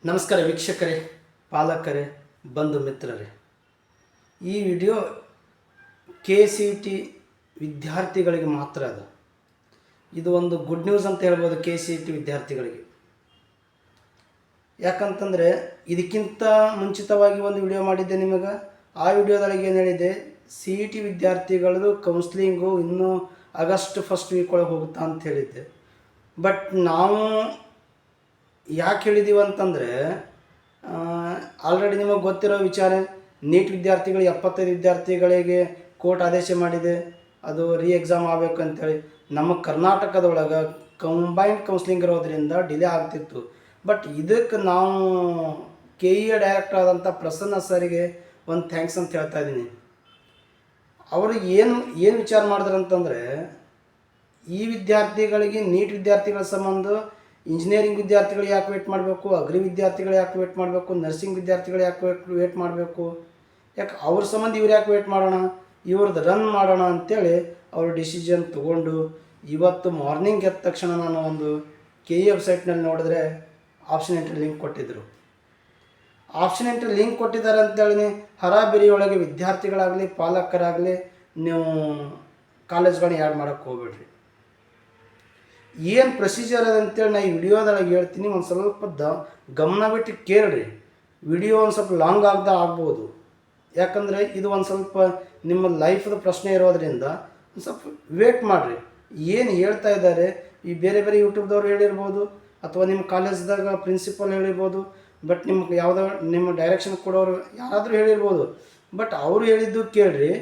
ನಮಸ್ಕಾರ ವೀಕ್ಷಕರೇ, ಪಾಲಕರೇ, ಬಂಧು ಮಿತ್ರರೇ. ಈ ವಿಡಿಯೋ KCET ವಿದ್ಯಾರ್ಥಿಗಳಿಗೆ ಮಾತ್ರ ಅದು. ಇದು ಒಂದು ಗುಡ್ ನ್ಯೂಸ್ ಅಂತ ಹೇಳ್ಬೋದು KCET ವಿದ್ಯಾರ್ಥಿಗಳಿಗೆ. ಯಾಕಂತಂದರೆ ಇದಕ್ಕಿಂತ ಮುಂಚಿತವಾಗಿ ಒಂದು ವಿಡಿಯೋ ಮಾಡಿದ್ದೆ ನಿಮಗೆ. ಆ ವಿಡಿಯೋದೊಳಗೆ ಏನು ಹೇಳಿದೆ, CET ವಿದ್ಯಾರ್ಥಿಗಳದು ಕೌನ್ಸ್ಲಿಂಗು ಇನ್ನೂ ಆಗಸ್ಟ್ ಫಸ್ಟ್ ವೀಕ್ ಒಳಗೆ ಹೋಗುತ್ತಾ ಅಂತ ಹೇಳಿದ್ದೆ. ಬಟ್ ನಾವು ಯಾಕೆ ಹೇಳಿದ್ದೀವಿ ಅಂತಂದರೆ, ಆಲ್ರೆಡಿ ನಿಮಗೆ ಗೊತ್ತಿರೋ ವಿಚಾರ, ನೀಟ್ ವಿದ್ಯಾರ್ಥಿಗಳು 75 ವಿದ್ಯಾರ್ಥಿಗಳಿಗೆ ಕೋರ್ಟ್ ಆದೇಶ ಮಾಡಿದೆ, ಅದು ಎಕ್ಸಾಮ್ ಆಗಬೇಕು ಅಂಥೇಳಿ. ನಮ್ಮ ಕರ್ನಾಟಕದೊಳಗೆ ಕಂಬೈನ್ಡ್ ಕೌನ್ಸ್ಲಿಂಗ್ ಇರೋದ್ರಿಂದ ಡಿಲೇ ಆಗ್ತಿತ್ತು. ಬಟ್ ಇದಕ್ಕೆ ನಾವು KE ಡೈರೆಕ್ಟರ್ ಆದಂಥ ಪ್ರಸನ್ನ ಸರಿಗೆ ಒಂದು ಥ್ಯಾಂಕ್ಸ್ ಅಂತ ಹೇಳ್ತಾ ಇದ್ದೀನಿ. ಅವರು ಏನು ವಿಚಾರ ಮಾಡಿದ್ರು ಅಂತಂದರೆ, ಈ ವಿದ್ಯಾರ್ಥಿಗಳಿಗೆ ನೀಟ್ ವಿದ್ಯಾರ್ಥಿಗಳ ಸಂಬಂಧ ಇಂಜಿನಿಯರಿಂಗ್ ವಿದ್ಯಾರ್ಥಿಗಳು ಯಾಕೆ ವೇಟ್ ಮಾಡಬೇಕು, ಅಗ್ರಿ ವಿದ್ಯಾರ್ಥಿಗಳು ಯಾಕೆ ವೇಟ್ ಮಾಡಬೇಕು, ನರ್ಸಿಂಗ್ ವಿದ್ಯಾರ್ಥಿಗಳು ಯಾಕೆ ವೇಟ್ ಮಾಡಬೇಕು, ಯಾಕೆ ಅವ್ರ ಸಂಬಂಧ ಇವ್ರು ಯಾಕೆ ವೇಟ್ ಮಾಡೋಣ, ಇವ್ರದ್ದು ರನ್ ಮಾಡೋಣ ಅಂಥೇಳಿ ಅವರು ಡಿಸಿಷನ್ ತೊಗೊಂಡು ಇವತ್ತು ಮಾರ್ನಿಂಗ್ ಎದ್ದ ತಕ್ಷಣ ನಾನು ಒಂದು KE ವೆಬ್ಸೈಟ್ನಲ್ಲಿ ನೋಡಿದ್ರೆ ಆಪ್ಷನ್ ಎಂಟ್ರಿ ಲಿಂಕ್ ಕೊಟ್ಟಿದ್ದರು. ಆಪ್ಷನ್ ಎಂಟ್ರಿ ಲಿಂಕ್ ಕೊಟ್ಟಿದ್ದಾರೆ ಅಂತೇಳಿ ಹರಾಬೆರಿಯೊಳಗೆ ವಿದ್ಯಾರ್ಥಿಗಳಾಗಲಿ ಪಾಲಕರಾಗಲಿ ನೀವು ಕಾಲೇಜ್ಗಳನ್ನ ಆ್ಯಡ್ ಮಾಡೋಕ್ಕೆ ಹೋಗ್ಬೇಡ್ರಿ. ಏನು ಪ್ರೊಸೀಜರ್ ಅದ ಅಂತೇಳಿ ನಾನು ಈ ವಿಡಿಯೋದೊಳಗೆ ಹೇಳ್ತೀನಿ. ಒಂದು ಸ್ವಲ್ಪ ಗಮನ ಬಿಟ್ಟು ಕೇಳ್ರಿ. ವಿಡಿಯೋ ಒಂದು ಸ್ವಲ್ಪ ಲಾಂಗ್ ಆಗ್ಬೋದು, ಯಾಕಂದರೆ ಇದು ಒಂದು ಸ್ವಲ್ಪ ನಿಮ್ಮ ಲೈಫ್ದ ಪ್ರಶ್ನೆ ಇರೋದರಿಂದ ಒಂದು ಸ್ವಲ್ಪ ವೇಟ್ ಮಾಡಿರಿ. ಏನು ಹೇಳ್ತಾ ಇದ್ದಾರೆ, ಈ ಬೇರೆ ಬೇರೆ ಯೂಟ್ಯೂಬ್ದವ್ರು ಹೇಳಿರ್ಬೋದು, ಅಥವಾ ನಿಮ್ಮ ಕಾಲೇಜ್ದಾಗ ಪ್ರಿನ್ಸಿಪಲ್ ಹೇಳಿರ್ಬೋದು, ಬಟ್ ನಿಮ್ಗೆ ಯಾವುದೋ ನಿಮ್ಮ ಡೈರೆಕ್ಷನ್ ಕೊಡೋರು ಯಾರಾದರೂ ಹೇಳಿರ್ಬೋದು. ಬಟ್ ಅವ್ರು ಹೇಳಿದ್ದು ಕೇಳ್ರಿ.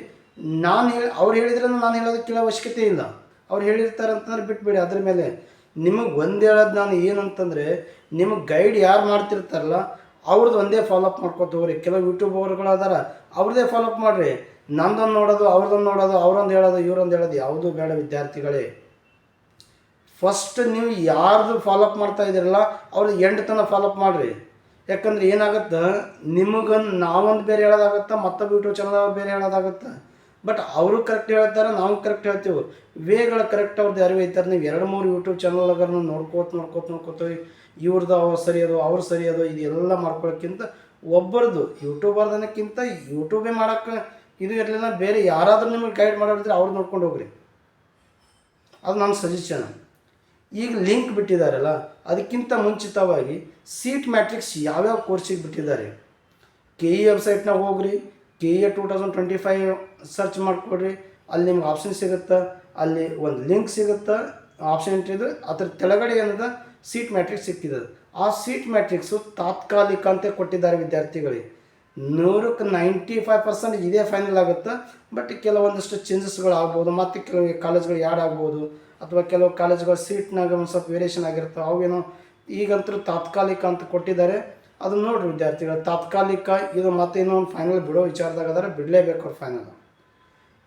ಅವ್ರು ಹೇಳಿದ್ರೆ ನಾನು ಹೇಳೋದು ಕೇಳೋ ಅವಶ್ಯಕತೆ ಇಲ್ಲ. ಅವ್ರು ಹೇಳಿರ್ತಾರೆ ಅಂತಂದ್ರೆ ಬಿಟ್ಬಿಡಿ. ಅದ್ರ ಮೇಲೆ ನಿಮಗೆ ಒಂದು ಹೇಳೋದು ನಾನು ಏನಂತಂದರೆ, ನಿಮಗೆ ಗೈಡ್ ಯಾರು ಮಾಡ್ತಿರ್ತಾರಲ್ಲ ಅವ್ರದ್ದು ಒಂದೇ ಫಾಲೋಅಪ್ ಮಾಡ್ಕೊತ ಹೋಗ್ರಿ. ಕೆಲವು ಯೂಟ್ಯೂಬರ್ಗಳು ಅದಾರ, ಅವ್ರದ್ದೇ ಫಾಲೋಅಪ್ ಮಾಡಿರಿ. ನಂದೊಂದು ನೋಡೋದು, ಅವ್ರದ್ದೊಂದು ನೋಡೋದು, ಅವ್ರೊಂದು ಹೇಳೋದು, ಇವ್ರೊಂದು ಹೇಳೋದು ಯಾವುದೂ ಬೇಡ ವಿದ್ಯಾರ್ಥಿಗಳೇ. ಫಸ್ಟ್ ನೀವು ಯಾರ್ದು ಫಾಲೋಅಪ್ ಮಾಡ್ತಾ ಇದ್ದೀರಲ್ಲ ಅವ್ರದ್ದು ಎಂಡ್ ತನಕ ಫಾಲೋಅಪ್ ಮಾಡಿರಿ. ಯಾಕಂದ್ರೆ ಏನಾಗುತ್ತೆ, ನಿಮಗೆ ನಾವೊಂದು ಬೇರೆ ಹೇಳೋದಾಗತ್ತೆ, ಮತ್ತೊಬ್ಬ ಯೂಟ್ಯೂಬ್ ಚಾನಲ್ ಅವ್ರು ಬೇರೆ ಹೇಳೋದಾಗತ್ತೆ. ಬಟ್ ಅವರು ಕರೆಕ್ಟ್ ಹೇಳ್ತಾರೆ, ನಾವು ಕರೆಕ್ಟ್ ಹೇಳ್ತೀವಿ. ವೇಗಳು ಕರೆಕ್ಟ್ ಅವ್ರದ್ದು ಯಾರು ಐತಾರೆ. ನೀವು 2-3 ಯೂಟ್ಯೂಬ್ ಚಾನಲ್ಗಳನ್ನು ನೋಡ್ಕೋತ ಇವ್ರದ್ದು ಅವ್ರು ಸರಿಯೋದು, ಅವ್ರು ಸರಿಯೋದು, ಇದೆಲ್ಲ ಮಾಡ್ಕೊಳ್ಳೋಕ್ಕಿಂತ ಒಬ್ಬರದು ಯೂಟ್ಯೂಬರ್ದನಕ್ಕಿಂತ ಯೂಟ್ಯೂಬೇ ಮಾಡೋಕ್ಕೆ ಇದು ಇರಲಿಲ್ಲ, ಬೇರೆ ಯಾರಾದರೂ ನಿಮಗೆ ಗೈಡ್ ಮಾಡೋರಿದ್ರೆ ಅವ್ರು ನೋಡ್ಕೊಂಡು ಹೋಗ್ರಿ. ಅದು ನನ್ನ ಸಜೆಷನ್. ಈಗ ಲಿಂಕ್ ಬಿಟ್ಟಿದ್ದಾರಲ್ಲ, ಅದಕ್ಕಿಂತ ಮುಂಚಿತವಾಗಿ ಸೀಟ್ ಮ್ಯಾಟ್ರಿಕ್ಸ್ ಯಾವ್ಯಾವ ಕೋರ್ಸಿಗೆ ಬಿಟ್ಟಿದ್ದಾರೆ KE ವೆಬ್ಸೈಟ್ನಾಗ ಹೋಗ್ರಿ. KE 2025 ಸರ್ಚ್ ಮಾಡಿಕೊಡ್ರಿ. ಅಲ್ಲಿ ನಿಮ್ಗೆ ಆಪ್ಷನ್ ಸಿಗುತ್ತೆ, ಅಲ್ಲಿ ಒಂದು ಲಿಂಕ್ ಸಿಗುತ್ತೆ ಆಪ್ಷನ್ ಎಂಟ್ರಿದು. ಅದ್ರ ಕೆಳಗಡೆ ಏನದ ಸೀಟ್ ಮ್ಯಾಟ್ರಿಕ್ಸ್ ಸಿಕ್ಕಿದೆ. ಆ ಸೀಟ್ ಮ್ಯಾಟ್ರಿಕ್ಸು ತಾತ್ಕಾಲಿಕ ಅಂತ ಕೊಟ್ಟಿದ್ದಾರೆ ವಿದ್ಯಾರ್ಥಿಗಳಿಗೆ. 100ಕ್ಕೆ 95% ಇದೇ ಫೈನಲ್ ಆಗುತ್ತೆ. ಬಟ್ ಕೆಲವೊಂದಷ್ಟು ಚೇಂಜಸ್ಗಳು ಆಗ್ಬೋದು, ಮತ್ತು ಕೆಲವು ಕಾಲೇಜ್ಗಳು ಯಾಡ್ ಆಗ್ಬೋದು, ಅಥವಾ ಕೆಲವು ಕಾಲೇಜ್ಗಳು ಸೀಟ್ನಾಗ ಒಂದು ಸ್ವಲ್ಪ ವೇರಿಯೇಷನ್ ಆಗಿರುತ್ತೆ. ಅವೇನೋ ಈಗಂತೂ ತಾತ್ಕಾಲಿಕ ಅಂತ ಕೊಟ್ಟಿದ್ದಾರೆ. ಅದನ್ನು ನೋಡಿರಿ ವಿದ್ಯಾರ್ಥಿಗಳು. ತಾತ್ಕಾಲಿಕ ಇದು ಮತ್ತೆ ಇನ್ನೊಂದು ಫೈನಲ್ ಬಿಡೋ ವಿಚಾರದಾಗ ಅದರ ಬಿಡಲೇಬೇಕು ಅವ್ರು ಫೈನಲ್.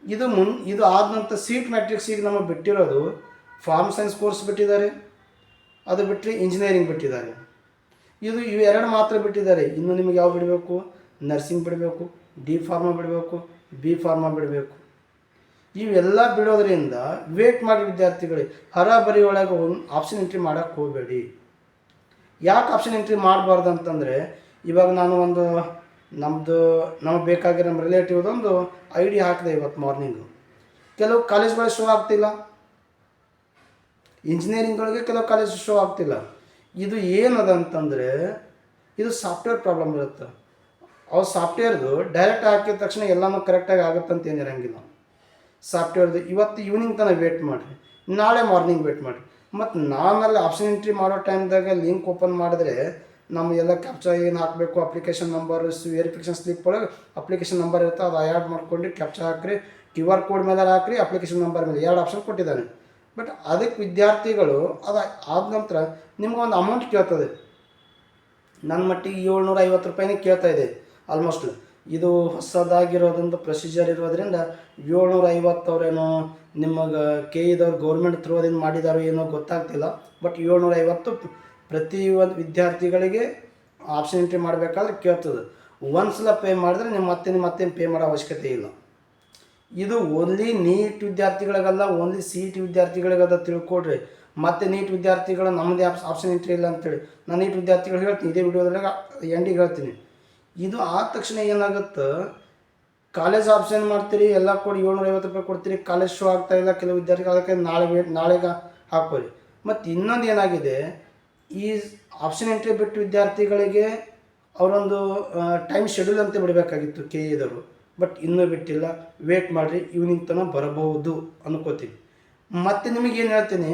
ಇದು ಆದ ನಂತರ ಸೀಟ್ ಮ್ಯಾಟ್ರಿಕ್ಸಿಗೆ ನಮಗೆ ಬಿಟ್ಟಿರೋದು ಫಾರ್ಮ್ ಸೈನ್ಸ್ ಕೋರ್ಸ್ ಬಿಟ್ಟಿದ್ದಾರೆ, ಅದು ಬಿಟ್ಟರೆ ಇಂಜಿನಿಯರಿಂಗ್ ಬಿಟ್ಟಿದ್ದಾರೆ. ಇವೆರಡು ಮಾತ್ರ ಬಿಟ್ಟಿದ್ದಾರೆ. ಇನ್ನು ನಿಮಗೆ ಯಾವ ಬಿಡಬೇಕು, ನರ್ಸಿಂಗ್ ಬಿಡಬೇಕು, D ಫಾರ್ಮಾ ಬಿಡಬೇಕು, B ಫಾರ್ಮಾ ಬಿಡಬೇಕು. ಇವೆಲ್ಲ ಬಿಡೋದ್ರಿಂದ ವೇಟ್ ಮಾಡಿ ವಿದ್ಯಾರ್ಥಿಗಳಿಗೆ. ಹರಾಬರಿ ಒಳಗೆ ಆಪ್ಷನ್ ಎಂಟ್ರಿ ಮಾಡೋಕ್ಕೆ ಹೋಗಬೇಡಿ. ಯಾಕೆ ಆಪ್ಷನ್ ಎಂಟ್ರಿ ಮಾಡಬಾರ್ದು ಅಂತಂದರೆ, ಇವಾಗ ನಾನು ಒಂದು ನಮಗೆ ಬೇಕಾಗಿರೋ ನಮ್ಮ ರಿಲೇಟಿವ್ದೊಂದು ID ಹಾಕಿದೆ ಇವತ್ತು ಮಾರ್ನಿಂಗು. ಕೆಲವು ಕಾಲೇಜ್ಗಳು ಶೋ ಆಗ್ತಿಲ್ಲ, ಇಂಜಿನಿಯರಿಂಗ್ಗಳಿಗೆ ಕೆಲವು ಕಾಲೇಜ್ ಶೋ ಆಗ್ತಿಲ್ಲ. ಇದು ಏನದ ಅಂತಂದರೆ, ಇದು ಸಾಫ್ಟ್ವೇರ್ ಪ್ರಾಬ್ಲಮ್ ಇರುತ್ತೆ. ಅವ್ರು ಸಾಫ್ಟ್ವೇರ್ದು ಡೈರೆಕ್ಟ್ ಹಾಕಿದ ತಕ್ಷಣ ಎಲ್ಲನೂ ಕರೆಕ್ಟಾಗಿ ಆಗುತ್ತೆ ಅಂತ ಏನಿರಂಗಿಲ್ಲ. ಸಾಫ್ಟ್ವೇರ್ದು ಇವತ್ತು ಈವ್ನಿಂಗ್ ತನಕ ವೇಟ್ ಮಾಡಿರಿ, ನಾಳೆ ಮಾರ್ನಿಂಗ್ ವೇಟ್ ಮಾಡಿರಿ. ಮತ್ತು ನಾನಲ್ಲಿ ಆಪ್ಷನ್ ಎಂಟ್ರಿ ಮಾಡೋ ಟೈಮ್ದಾಗ ಲಿಂಕ್ ಓಪನ್ ಮಾಡಿದ್ರೆ ನಮ್ಮ ಎಲ್ಲ ಕ್ಯಾಪ್ಚಾ ಏನು ಹಾಕಬೇಕು, ಅಪ್ಲಿಕೇಶನ್ ನಂಬರ್, ವೆರಿಫಿಕೇಷನ್ ಸ್ಲಿಪ್ ಒಳಗೆ ಅಪ್ಲಿಕೇಶನ್ ನಂಬರ್ ಇರುತ್ತೆ, ಅದು ಆ್ಯಡ್ ಮಾಡ್ಕೊಂಡು ಕ್ಯಾಪ್ಚಾ ಹಾಕ್ರಿ, QR ಕೋಡ್ ಮೇಲೆ ಹಾಕ್ರಿ, ಅಪ್ಲಿಕೇಶನ್ ನಂಬರ್ ಮೇಲೆ 2 ಆಪ್ಷನ್ ಕೊಟ್ಟಿದ್ದಾನೆ. ಬಟ್ ಅದಕ್ಕೆ ವಿದ್ಯಾರ್ಥಿಗಳು ಅದು ಆದ ನಂತರ ನಿಮ್ಗೆ ಒಂದು ಅಮೌಂಟ್ ಕೇಳ್ತದೆ. ನನ್ನ ಮಟ್ಟಿಗೆ 750 ರೂಪಾಯಿನೇ ಕೇಳ್ತಾ ಇದೆ ಆಲ್ಮೋಸ್ಟ್. ಇದು ಹೊಸದಾಗಿರೋದೊಂದು ಪ್ರೊಸೀಜರ್ ಇರೋದ್ರಿಂದ 750 ಅವರೇನೋ ನಿಮಗೆ KEದವ್ರು ಗೌರ್ಮೆಂಟ್ ಥ್ರೂದಿಂದ ಮಾಡಿದಾರೋ ಏನೋ ಗೊತ್ತಾಗ್ತಿಲ್ಲ. ಬಟ್ 750 ಪ್ರತಿ ಒಂದು ವಿದ್ಯಾರ್ಥಿಗಳಿಗೆ ಆಪ್ಷನ್ ಎಂಟ್ರಿ ಮಾಡಬೇಕಾದ್ರೆ ಕೇಳ್ತದೆ. ಒಂದು ಸಲ ಪೇ ಮಾಡಿದ್ರೆ ನೀವು ಮತ್ತೇನು ಪೇ ಮಾಡೋ ಅವಶ್ಯಕತೆ ಇಲ್ಲ. ಇದು ಓನ್ಲಿ ನೀಟ್ ವಿದ್ಯಾರ್ಥಿಗಳಿಗಲ್ಲ, ಓನ್ಲಿ CET ವಿದ್ಯಾರ್ಥಿಗಳಿಗದ ತಿಳ್ಕೊಡ್ರಿ. ಮತ್ತು ನೀಟ್ ವಿದ್ಯಾರ್ಥಿಗಳು ನಮ್ಮದೇ ಆಪ್ಷನ್ ಎಂಟ್ರಿ ಇಲ್ಲ ಅಂತೇಳಿ ನಾನು ನೀಟ್ ವಿದ್ಯಾರ್ಥಿಗಳು ಹೇಳ್ತೀನಿ, ಇದೇ ವಿಡಿಯೋದಾಗ ಎಂಡಿಗೆ ಹೇಳ್ತೀನಿ. ಇದು ಆದ ತಕ್ಷಣ ಏನಾಗುತ್ತೆ, ಕಾಲೇಜ್ ಆಪ್ಷನ್ ಮಾಡ್ತೀರಿ, ಎಲ್ಲ ಕೊಡಿ ₹750 ಕೊಡ್ತೀರಿ, ಕಾಲೇಜ್ ಶೋ ಆಗ್ತಾಯಿಲ್ಲ, ಕೆಲವು ವಿದ್ಯಾರ್ಥಿಗಳು ಅದಕ್ಕೆ ನಾಳೆಗೆ ಹಾಕೋರಿ. ಮತ್ತು ಇನ್ನೊಂದು ಏನಾಗಿದೆ, ಈ ಆಪ್ಷನ್ ಎಂಟ್ರಿ ಬಿಟ್ಟು ವಿದ್ಯಾರ್ಥಿಗಳಿಗೆ ಅವರೊಂದು ಟೈಮ್ ಶೆಡ್ಯೂಲ್ ಅಂತ ಬಿಡಬೇಕಾಗಿತ್ತು KEದವರು, ಬಟ್ ಇನ್ನೂ ಬಿಟ್ಟಿಲ್ಲ. ವೇಟ್ ಮಾಡಿರಿ, ಈವ್ನಿಂಗ್ ತನಕ ಬರಬಹುದು ಅನ್ಕೋತೀವಿ. ಮತ್ತು ನಿಮಗೇನು ಹೇಳ್ತೀನಿ,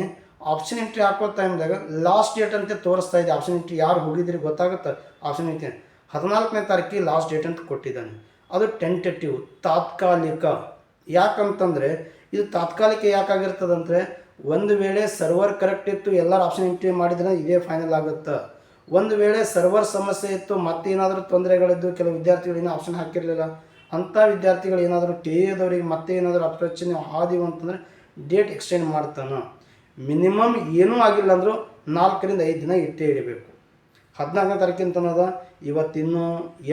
ಆಪ್ಷನ್ ಎಂಟ್ರಿ ಹಾಕೋ ಟೈಮ್ದಾಗ ಲಾಸ್ಟ್ ಡೇಟ್ ಅಂತ ತೋರಿಸ್ತಾ ಇದೆ. ಆಪ್ಷನ್ ಎಂಟ್ರಿ ಯಾರು ಹೋಗಿದ್ರಿ ಗೊತ್ತಾಗುತ್ತೆ. ಆಪ್ಷನ್ ಎಂಟ್ರಿ 14ನೇ ತಾರೀಕಿಗೆ ಲಾಸ್ಟ್ ಡೇಟ್ ಅಂತ ಕೊಟ್ಟಿದ್ದಾನೆ. ಅದು ಟೆಂಟೇಟಿವ್, ತಾತ್ಕಾಲಿಕ. ಯಾಕಂತಂದರೆ ಇದು ತಾತ್ಕಾಲಿಕ ಯಾಕಾಗಿರ್ತದಂದರೆ, ಒಂದು ವೇಳೆ ಸರ್ವರ್ ಕರೆಕ್ಟ್ ಇತ್ತು, ಎಲ್ಲರೂ ಆಪ್ಷನ್ ಎಂಟ್ರಿ ಮಾಡಿದ್ರೆ ಇದೇ ಫೈನಲ್ ಆಗುತ್ತೆ. ಒಂದು ವೇಳೆ ಸರ್ವರ್ ಸಮಸ್ಯೆ ಇತ್ತು, ಮತ್ತೇನಾದರೂ ತೊಂದರೆಗಳಿದ್ದು, ಕೆಲವು ವಿದ್ಯಾರ್ಥಿಗಳು ಏನೋ ಆಪ್ಷನ್ ಹಾಕಿರಲಿಲ್ಲ, ಅಂಥ ವಿದ್ಯಾರ್ಥಿಗಳು ಏನಾದರೂ KEದವ್ರಿಗೆ ಮತ್ತೆ ಏನಾದರೂ ಅಪ್ರೋಚನೆ ಆದಿವು ಅಂತಂದರೆ ಡೇಟ್ ಎಕ್ಸ್ಟೆಂಡ್ ಮಾಡ್ತಾನೆ. ಮಿನಿಮಮ್ ಏನೂ ಆಗಿಲ್ಲ ಅಂದರೂ 4 ರಿಂದ 5 ದಿನ ಇಟ್ಟೇ ಇಡಬೇಕು. 14ನೇ ತಾರೀಕಿನ ತನಕ ಇವತ್ತಿನ್ನೂ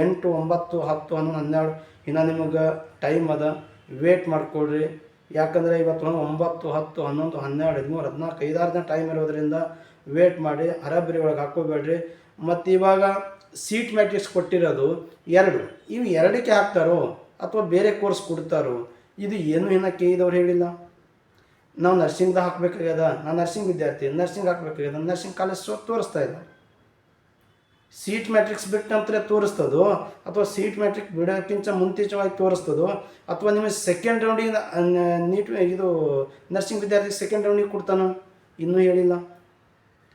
8, 9, 10, 11, 12 ಇನ್ನು ನಿಮಗೆ ಟೈಮ್ ಅದ. ವೇಟ್ ಮಾಡಿಕೊಡ್ರಿ. ಯಾಕಂದರೆ ಇವತ್ತು 9, 10, 11, 12, 13, 14, 5-6 ದಿನ ಟೈಮ್ ಇರೋದ್ರಿಂದ ವೇಟ್ ಮಾಡಿ. ಹರಬರಿ ಒಳಗೆ ಹಾಕೋಬೇಡ್ರಿ. ಮತ್ತು ಇವಾಗ ಸೀಟ್ ಮ್ಯಾಟ್ರಿಕ್ಸ್ ಕೊಟ್ಟಿರೋದು 2, ಇವು 2ಕ್ಕೆ ಹಾಕ್ತಾರೋ ಅಥವಾ ಬೇರೆ ಕೋರ್ಸ್ ಕೊಡ್ತಾರೋ ಇದು ಏನು ಇನ್ನೂ KEದವ್ರು ಹೇಳಿಲ್ಲ. ನಾವು ನರ್ಸಿಂಗ್ದಾಗ ಹಾಕಬೇಕಾಗ್ಯದ, ನಾನು ನರ್ಸಿಂಗ್ ವಿದ್ಯಾರ್ಥಿ, ನರ್ಸಿಂಗ್ ಹಾಕಬೇಕಾಗ್ಯದ, ನರ್ಸಿಂಗ್ ಕಾಲೇಜ್ ತೋರಿಸ್ತಾ ಇಲ್ಲ. ಸೀಟ್ ಮ್ಯಾಟ್ರಿಕ್ಸ್ ಬಿಟ್ಟು ನಂತರ ತೋರಿಸ್ತದೋ ಅಥವಾ ಸೀಟ್ ಮ್ಯಾಟ್ರಿಕ್ ಬಿಡೋಕ್ಕಿಂತ ಮುಂಚಿತವಾಗಿ ತೋರಿಸ್ತದೋ ಅಥವಾ ನಿಮಗೆ ಸೆಕೆಂಡ್ ರೌಂಡಿಗೆ ನೀಟ್ ಇದು ನರ್ಸಿಂಗ್ ವಿದ್ಯಾರ್ಥಿಗೆ ಸೆಕೆಂಡ್ ರೌಂಡಿಗೆ ಕೊಡ್ತಾನೋ ಇನ್ನೂ ಹೇಳಿಲ್ಲ.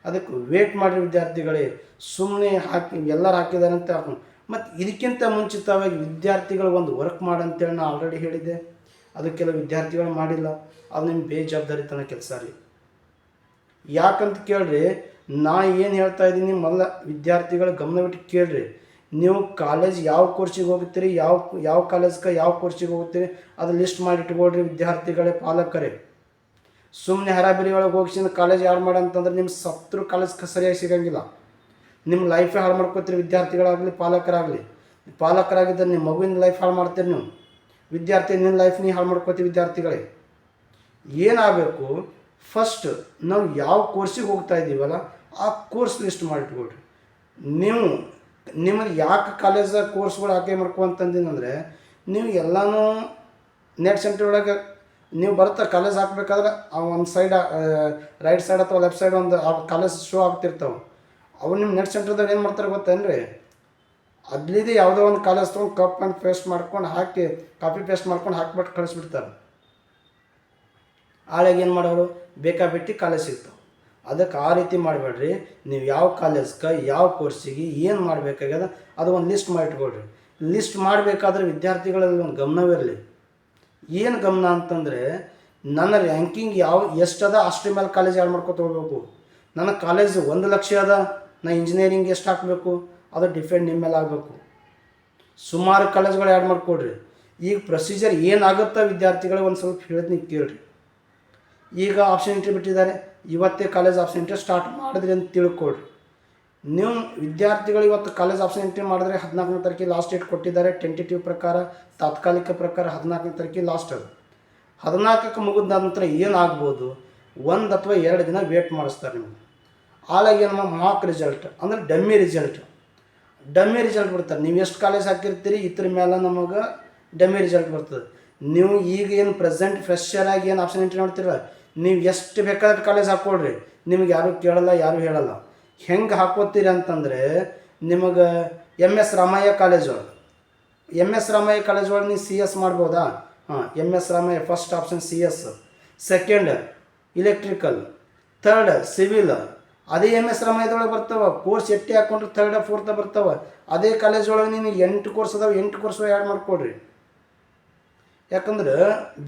ಅದಕ್ಕೆ ವೇಟ್ ಮಾಡಿರಿ ವಿದ್ಯಾರ್ಥಿಗಳೇ. ಸುಮ್ಮನೆ ಹಾಕಿ ಎಲ್ಲರೂ ಹಾಕಿದ್ದಾರೆ ಅಂತ ಹಾಕೊಂಡು ಮತ್ತು ಇದಕ್ಕಿಂತ ಮುಂಚಿತವಾಗಿ ವಿದ್ಯಾರ್ಥಿಗಳು ಒಂದು ವರ್ಕ್ ಮಾಡಂತೇಳಿ ನಾನು ಆಲ್ರೆಡಿ ಹೇಳಿದ್ದೆ. ಅದು ಕೆಲವು ವಿದ್ಯಾರ್ಥಿಗಳು ಮಾಡಿಲ್ಲ. ಅದು ನಿಮ್ಮ ಬೇಜವಾಬ್ದಾರಿತನ ಕೆಲಸ ರೀ. ಯಾಕಂತ ಕೇಳ್ರಿ, ನಾ ಏನು ಹೇಳ್ತಾ ಇದ್ದೀನಿ ಮೊದಲ ವಿದ್ಯಾರ್ಥಿಗಳು ಗಮನವಿಟ್ಟು ಕೇಳ್ರಿ. ನೀವು ಕಾಲೇಜ್ ಯಾವ ಕೋರ್ಸಿಗೆ ಹೋಗ್ತೀರಿ, ಯಾವ ಕಾಲೇಜ್ಗೆ ಯಾವ ಕೋರ್ಸಿಗೆ ಹೋಗ್ತೀರಿ ಅದು ಲಿಸ್ಟ್ ಮಾಡಿ ಇಟ್ಕೊಳ್ರಿ ವಿದ್ಯಾರ್ಥಿಗಳೇ, ಪಾಲಕರೇ. ಸುಮ್ಮನೆ ಹರಾಬರಿ ಒಳಗೆ ಹೋಗಿಸಿದ ಕಾಲೇಜ್ ಯಾರು ಮಾಡಂತಂದ್ರೆ ನಿಮ್ಮ ಸತ್ರು ಕಾಲೇಜ್ ಸರಿಯಾಗಿ ಸಿಗೋಂಗಿಲ್ಲ. ನಿಮ್ಮ ಲೈಫೇ ಹಾಳು ಮಾಡ್ಕೋತೀರಿ, ವಿದ್ಯಾರ್ಥಿಗಳಾಗಲಿ ಪಾಲಕರಾಗಿದ್ದರೆ ನಿಮ್ಮ ಮಗುವಿನ ಲೈಫ್ ಹಾಳು ಮಾಡ್ತೀರಿ ನೀವು. ವಿದ್ಯಾರ್ಥಿ ನಿನ್ನ ಲೈಫ್ ನೀ ಹಾಳು ಮಾಡ್ಕೋತೀವಿ. ವಿದ್ಯಾರ್ಥಿಗಳೇ ಏನಾಗಬೇಕು, ಫಸ್ಟ್ ನಾವು ಯಾವ ಕೋರ್ಸಿಗೆ ಹೋಗ್ತಾ ಇದ್ದೀವಲ್ಲ ಆ ಕೋರ್ಸ್ ಲಿಸ್ಟ್ ಮಾಡಿಟ್ಕೊಳ್ರಿ. ನಿಮಗೆ ಯಾಕೆ ಕಾಲೇಜ್ ಕೋರ್ಸ್ಗಳು ಆಯ್ಕೆ ಮಾಡ್ಕೊಂತಂದಿನಂದರೆ, ನೀವು ಎಲ್ಲನೂ ನೆಟ್ ಸೆಂಟರ್ ಒಳಗೆ ನೀವು ಬರುತ್ತೆ ಕಾಲೇಜ್ ಹಾಕ್ಬೇಕಾದ್ರೆ ಒಂದು ಸೈಡ್ ರೈಟ್ ಸೈಡ್ ಅಥವಾ ಲೆಫ್ಟ್ ಸೈಡ್ ಒಂದು ಕಾಲೇಜ್ ಶೋ ಆಗ್ತಿರ್ತಾವೆ. ಅವು ನಿಮ್ಮ ನೆಟ್ ಸೆಂಟರ್ದಾಗ ಏನು ಮಾಡ್ತಾರೆ ಗೊತ್ತೇನ್ರಿ, ಅದ್ಲಿದೆ ಯಾವುದೋ ಒಂದು ಕಾಲೇಜ್ ತೊಗೊಂಡು ಕಾಪಿ ಪೇಸ್ಟ್ ಮಾಡ್ಕೊಂಡು ಹಾಕ್ಬಿಟ್ಟು ಕಳಿಸ್ಬಿಡ್ತಾರೆ. ಆಳೆಗೆ ಏನು ಮಾಡೋರು, ಬೇಕಾಬಿಟ್ಟು ಕಾಲೇಜ್ ಸಿಗ್ತಾವೆ. ಅದಕ್ಕೆ ಆ ರೀತಿ ಮಾಡಬೇಡ್ರಿ. ನೀವು ಯಾವ ಕಾಲೇಜ್ಗೆ ಯಾವ ಕೋರ್ಸಿಗೆ ಏನು ಮಾಡಬೇಕಾಗ್ಯದ ಅದು ಒಂದು ಲಿಸ್ಟ್ ಮಾಡಿಟ್ಕೊಳ್ರಿ. ಲಿಸ್ಟ್ ಮಾಡಬೇಕಾದ್ರೆ ವಿದ್ಯಾರ್ಥಿಗಳಲ್ಲಿ ಒಂದು ಗಮನವಿರಲಿ. ಏನು ಗಮನ ಅಂತಂದರೆ, ನನ್ನ ರ್ಯಾಂಕಿಂಗ್ ಎಷ್ಟದ ಅಷ್ಟರ ಮೇಲೆ ಕಾಲೇಜ್ ಆ್ಯಡ್ ಮಾಡ್ಕೊತ ಹೋಗ್ಬೇಕು. ನನ್ನ ಕಾಲೇಜ್ 1 ಲಕ್ಷ ಅದ, ನಾ ಇಂಜಿನಿಯರಿಂಗ್ ಎಷ್ಟು ಹಾಕಬೇಕು ಅದು ಡಿಪೆಂಡ್ ನಿಮ್ಮ ಮೇಲೆ ಆಗಬೇಕು. ಸುಮಾರು ಕಾಲೇಜ್ಗಳು ಆ್ಯಡ್ ಮಾಡಿಕೊಡ್ರಿ. ಈಗ ಪ್ರೊಸೀಜರ್ ಏನಾಗುತ್ತಾ ವಿದ್ಯಾರ್ಥಿಗಳಿಗೆ ಒಂದು ಸ್ವಲ್ಪ ಹೇಳ್ತೀನಿ ಕೇಳ್ರಿ. ಈಗ ಆಪ್ಷನ್ ಎಂಟ್ರಿ ಬಿಟ್ಟಿದ್ದಾರೆ, ಇವತ್ತೇ ಕಾಲೇಜ್ ಆಪ್ಷನ್ ಎಂಟ್ರಿ ಸ್ಟಾರ್ಟ್ ಮಾಡಿದ್ರಿ ಅಂತ ತಿಳ್ಕೊಳ್ರಿ. ನೀವು ವಿದ್ಯಾರ್ಥಿಗಳು ಇವತ್ತು ಕಾಲೇಜ್ ಆಪ್ಷನ್ ಎಂಟ್ರಿ ಮಾಡಿದ್ರೆ 14ನೇ ತಾರೀಕಿಗೆ ಲಾಸ್ಟ್ ಡೇಟ್ ಕೊಟ್ಟಿದ್ದಾರೆ. ಟೆಂಟೇಟಿವ್ ಪ್ರಕಾರ, ತಾತ್ಕಾಲಿಕ ಪ್ರಕಾರ 14ನೇ ತಾರೀಕಿಗೆ ಲಾಸ್ಟ್ ಅದು. 14ಕ್ಕೆ ಮುಗಿದ ನಂತರ ಏನಾಗ್ಬೋದು, 1 ಅಥವಾ 2 ದಿನ ವೇಟ್ ಮಾಡಿಸ್ತಾರೆ ನಿಮಗೆ. ಆಳಾಗಿ ಏನು ಮಾಕ್ ರಿಸಲ್ಟ್ ಅಂದರೆ ಡಮ್ಮಿ ರಿಸಲ್ಟ್ ಬಿಡ್ತಾರೆ. ನೀವು ಎಷ್ಟು ಕಾಲೇಜ್ ಹಾಕಿರ್ತೀರಿ ಇದ್ರ ಮೇಲೆ ನಮಗೆ ಡಮ್ಮಿ ರಿಸಲ್ಟ್ ಬರ್ತದೆ. ನೀವು ಈಗ ಏನು ಪ್ರೆಸೆಂಟ್ ಫ್ರೆಶರ್ ಆಗಿ ಏನು ಆಪ್ಷನ್ ಎಂಟ್ರಿ ಮಾಡ್ತೀರ, ನೀವು ಎಷ್ಟು ಬೇಕಾದ್ರೆ ಕಾಲೇಜ್ ಹಾಕ್ಕೊಳ್ರಿ, ನಿಮ್ಗೆ ಯಾರೂ ಕೇಳಲ್ಲ, ಯಾರೂ ಹೇಳಲ್ಲ. ಹೆಂಗೆ ಹಾಕೋತೀರಿ ಅಂತಂದರೆ, ನಿಮಗೆ MS ರಾಮಯ್ಯ ಕಾಲೇಜ್ ಒಳಗೆ ನೀವು CS ಮಾಡ್ಬೋದಾ? MS Ramaiah first option CS, second electrical, third civil. ಅದೇ MS ರಾಮಯ್ಯದೊಳಗೆ ಬರ್ತಾವೆ. ಕೋರ್ಸ್ ಎಟ್ಟೆ ಹಾಕ್ಕೊಂಡ್ರೆ 3rd 4th ಬರ್ತಾವೆ. ಅದೇ ಕಾಲೇಜ್ ಒಳಗೆ ನೀವು 8 ಕೋರ್ಸ್ ಅದಾವೆ, 8 ಕೋರ್ಸ್ ಆ್ಯಡ್ ಮಾಡ್ಕೊಡ್ರಿ. ಯಾಕಂದ್ರೆ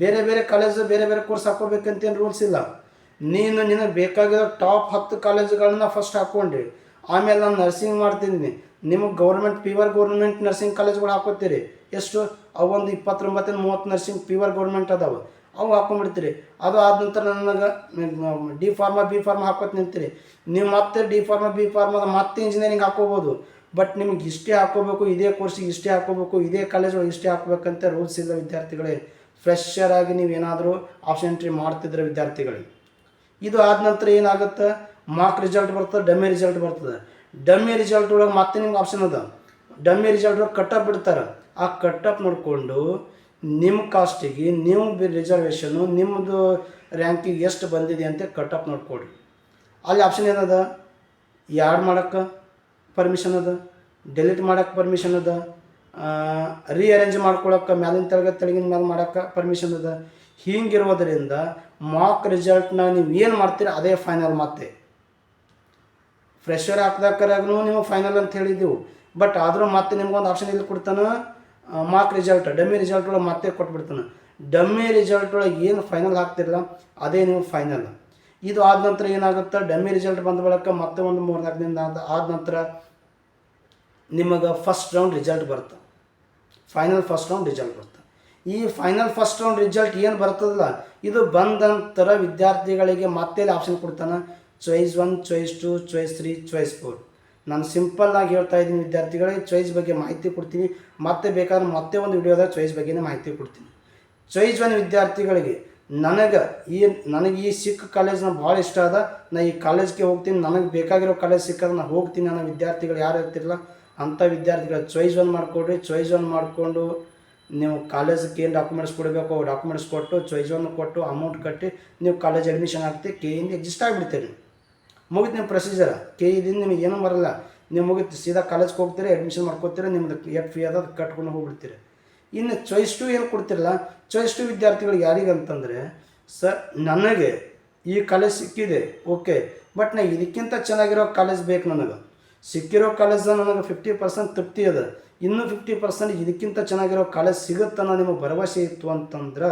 ಬೇರೆ ಬೇರೆ ಕಾಲೇಜು ಬೇರೆ ಬೇರೆ ಕೋರ್ಸ್ ಹಾಕೋಬೇಕಂತೇನು ರೂಲ್ಸ್ ಇಲ್ಲ. ನಿನಗೆ ಬೇಕಾಗಿರೋ ಟಾಪ್ 10 ಕಾಲೇಜುಗಳನ್ನ ಫಸ್ಟ್ ಹಾಕ್ಕೊಂಡ್ರಿ. ಆಮೇಲೆ ನಾನು ನರ್ಸಿಂಗ್ ಮಾಡ್ತೀನಿ, ನಿಮಗೆ ಗೌರ್ಮೆಂಟ್ ನರ್ಸಿಂಗ್ ಕಾಲೇಜ್ಗಳು ಹಾಕೋತೀರಿ. ಎಷ್ಟು ಅವು ಒಂದು 29-30 ನರ್ಸಿಂಗ್ ಗೌರ್ಮೆಂಟ್ ಅದಾವೆ, ಅವು ಹಾಕೊಂಡ್ಬಿಡ್ತೀರಿ. ಅದು ಆದ ನಂತರ ನನಗೆ D ಫಾರ್ಮಾ B ಫಾರ್ಮಾ ಹಾಕೋತ ನಿಂತೀರಿ. ನೀವು ಮತ್ತೆ D ಫಾರ್ಮಾ B ಫಾರ್ಮಾದ ಮತ್ತೆ ಇಂಜಿನಿಯರಿಂಗ್ ಹಾಕೋಬೋದು. ಬಟ್ ನಿಮ್ಗೆ ಇಷ್ಟೇ ಹಾಕೋಬೇಕು, ಇದೇ ಕೋರ್ಸಿಗೆ ಇಷ್ಟೇ ಹಾಕೋಬೇಕು, ಇದೇ ಕಾಲೇಜ್ ಒಳಗೆ ಇಷ್ಟೇ ಹಾಕೋಬೇಕಂತ ರೂಲ್ಸ್ ಇಲ್ಲ ವಿದ್ಯಾರ್ಥಿಗಳೇ. ಫ್ರೆಶರ್ ಆಗಿ ನೀವೇನಾದರೂ ಆಪ್ಷನ್ ಎಂಟ್ರಿ ಮಾಡ್ತಿದ್ರೆ ವಿದ್ಯಾರ್ಥಿಗಳಿಗೆ ಇದು ಆದ ನಂತರ ಏನಾಗುತ್ತೆ, ಮಾರ್ಕ್ ರಿಸಲ್ಟ್ ಬರ್ತದೆ, ಡಮ್ಮಿ ರಿಸಲ್ಟ್ ಬರ್ತದೆ. ಡಮ್ಮಿ ರಿಸಲ್ಟ್ ಒಳಗೆ ಮತ್ತೆ ನಿಮ್ಗೆ ಆಪ್ಷನ್ ಅದ, ಡಮ್ಮಿ ರಿಸಲ್ಟ್ ಒಳಗೆ ಕಟ್ ಆಫ್ ಬಿಡ್ತಾರೆ. ಆ ಕಟ್ ಆಫ್ ನೋಡಿಕೊಂಡು ನಿಮ್ಮ ಕಾಸ್ಟಿಗೆ ನೀವು ರಿಸರ್ವೇಷನ್ನು ನಿಮ್ಮದು ರ್ಯಾಂಕಿಗೆ ಎಷ್ಟು ಬಂದಿದೆ ಅಂತ ಕಟ್ ಆಫ್ ನೋಡ್ಕೊಡ್ರಿ. ಅಲ್ಲಿ ಆಪ್ಷನ್ ಏನದ, ಯಾಡ್ ಮಾಡೋಕ್ಕೆ ಪರ್ಮಿಷನ್ ಅದ, ಡೆಲೀಟ್ ಮಾಡೋಕ್ಕೆ ಪರ್ಮಿಷನ್ ಅದ, ರೀಅರೇಂಜ್ ಮಾಡ್ಕೊಳಕ್ಕೆ ಮ್ಯಾಲಿನ ತೆಳಗಿನ ಮೇಲೆ ಮಾಡೋಕ್ಕೆ ಪರ್ಮಿಷನ್ ಅದ. ಹೀಗಿರೋದರಿಂದ ಮಾರ್ಕ್ ರಿಸಲ್ಟ್ನ ನೀವು ಏನು ಮಾಡ್ತೀರಿ ಅದೇ ಫೈನಲ್. ಮತ್ತೆ ಫ್ರೆಶರ್ ಹಾಕ್ದಾಕರಾಗೂ ನೀವು ಫೈನಲ್ ಅಂತ ಹೇಳಿದ್ದೆವು, ಬಟ್ ಆದರೂ ಮತ್ತೆ ನಿಮ್ಗೊಂದು ಆಪ್ಷನ್ ಇಲ್ಲಿ ಕೊಡ್ತಾನೆ, ಮಾರ್ಕ್ ರಿಸಲ್ಟ್ ಡಮ್ಮಿ ರಿಸಲ್ಟ್ ಒಳಗೆ ಮತ್ತೆ ಕೊಟ್ಬಿಡ್ತಾನೆ. ಡಮ್ಮಿ ರಿಸಲ್ಟ್ ಒಳಗೆ ಏನು ಫೈನಲ್ ಹಾಕ್ತಿರಲ್ಲ ಅದೇ ನೀವು ಫೈನಲ್. ಇದು ಆದ ನಂತರ ಏನಾಗುತ್ತೆ, ಡಮ್ಮಿ ರಿಸಲ್ಟ್ ಬಂದ ಬಳಿಕ ಮತ್ತೆ ಒಂದು 3-4 ದಿನ ಆದ ನಂತರ ನಿಮಗೆ ಫಸ್ಟ್ ರೌಂಡ್ ರಿಸಲ್ಟ್ ಬರುತ್ತೆ, ಫೈನಲ್ ಫಸ್ಟ್ ರೌಂಡ್ ರಿಸಲ್ಟ್ ಬರುತ್ತೆ. ಈ ಫೈನಲ್ ಫಸ್ಟ್ ರೌಂಡ್ ರಿಸಲ್ಟ್ ಏನು ಬರ್ತದಲ್ಲ, ಇದು ಬಂದ ನಂತರ ವಿದ್ಯಾರ್ಥಿಗಳಿಗೆ ಮತ್ತೆ ಆಪ್ಷನ್ ಕೊಡ್ತಾನೆ, ಚಾಯ್ಸ್ 1, ಚಾಯ್ಸ್ 2, ಚಾಯ್ಸ್ 3, ಚಾಯ್ಸ್ 4. ನಾನು ಸಿಂಪಲ್ಲಾಗಿ ಹೇಳ್ತಾ ಇದ್ದೀನಿ ವಿದ್ಯಾರ್ಥಿಗಳಿಗೆ, ಚಾಯ್ಸ್ ಬಗ್ಗೆ ಮಾಹಿತಿ ಕೊಡ್ತೀನಿ. ಮತ್ತೆ ಬೇಕಾದ್ರೆ ಮತ್ತೆ ಒಂದು ವಿಡಿಯೋದಾಗ ಚಾಯ್ಸ್ ಬಗ್ಗೆನೇ ಮಾಹಿತಿ ಕೊಡ್ತೀನಿ. ಚಾಯ್ಸ್ 1 ವಿದ್ಯಾರ್ಥಿಗಳಿಗೆ ನನಗೆ ಈ ಸಿಕ್ಕ ಕಾಲೇಜ್ ನನಗೆ ಭಾಳ ಇಷ್ಟ ಅದ, ನಾನು ಈ ಕಾಲೇಜ್ಗೆ ಹೋಗ್ತೀನಿ, ನನಗೆ ಬೇಕಾಗಿರೋ ಕಾಲೇಜ್ ಸಿಕ್ಕಾದ್ರೆ ನಾನು ಹೋಗ್ತೀನಿ ಅನ್ನೋ ವಿದ್ಯಾರ್ಥಿಗಳು ಯಾರು ಇರ್ತಿರಲ್ಲ ಅಂಥ ವಿದ್ಯಾರ್ಥಿಗಳು ಚಾಯ್ಸ್ 1 ಮಾಡಿಕೊಡ್ರಿ. ಚಾಯ್ಸ್ 1 ಮಾಡಿಕೊಂಡು ನೀವು ಕಾಲೇಜಿಗೆ ಏನು ಡಾಕ್ಯುಮೆಂಟ್ಸ್ ಕೊಡಬೇಕು ಡಾಕ್ಯುಮೆಂಟ್ಸ್ ಕೊಟ್ಟು ಚಾಯ್ಸ್ 1 ಕೊಟ್ಟು ಅಮೌಂಟ್ ಕಟ್ಟಿ ನೀವು ಕಾಲೇಜ್ ಅಡ್ಮಿಷನ್ ಆಗ್ತೀವಿ. ಕೆಯಿಂದ ಎಕ್ಸಿಸ್ಟ್ ಆಗಿಬಿಡ್ತೀರಿ, ಮುಗಿತು ನಿಮ್ಮ ಪ್ರೊಸೀಜರ್. ಕೆಯಿಂದ ನಿಮಗೆ ಏನೂ ಬರಲ್ಲ, ನೀವು ಮುಗಿತು ಸೀದಾ ಕಾಲೇಜ್ಗೆ ಹೋಗ್ತೀರಿ, ಅಡ್ಮಿಷನ್ ಮಾಡ್ಕೋತೀರಿ, ನಿಮ್ದು ಎಷ್ಟು ಫೀ ಅದ ಅದು ಕಟ್ಕೊಂಡು ಹೋಗ್ಬಿಡ್ತೀರಿ. ಇನ್ನು ಚಾಯ್ಸ್ 2 ಏನು ಕೊಡ್ತಿರಲ್ಲ, ಚಾಯ್ಸ್ 2 ವಿದ್ಯಾರ್ಥಿಗಳಿಗೆ ಯಾರಿಗಂತಂದರೆ, ನನಗೆ ಈ ಕಾಲೇಜ್ ಸಿಕ್ಕಿದೆ ಓಕೆ, ಬಟ್ ನಾ ಇದಕ್ಕಿಂತ ಚೆನ್ನಾಗಿರೋ ಕಾಲೇಜ್ ಬೇಕು, ನನಗೆ ಸಿಕ್ಕಿರೋ ಕಾಲೇಜ್ ನನಗೆ 50% ತೃಪ್ತಿ ಅದ, ಇನ್ನೂ 50% ಇದಕ್ಕಿಂತ ಚೆನ್ನಾಗಿರೋ ಕಾಲೇಜ್ ಸಿಗುತ್ತನ್ನೋ ನಿಮಗೆ ಭರವಸೆ ಇತ್ತು ಅಂತಂದ್ರೆ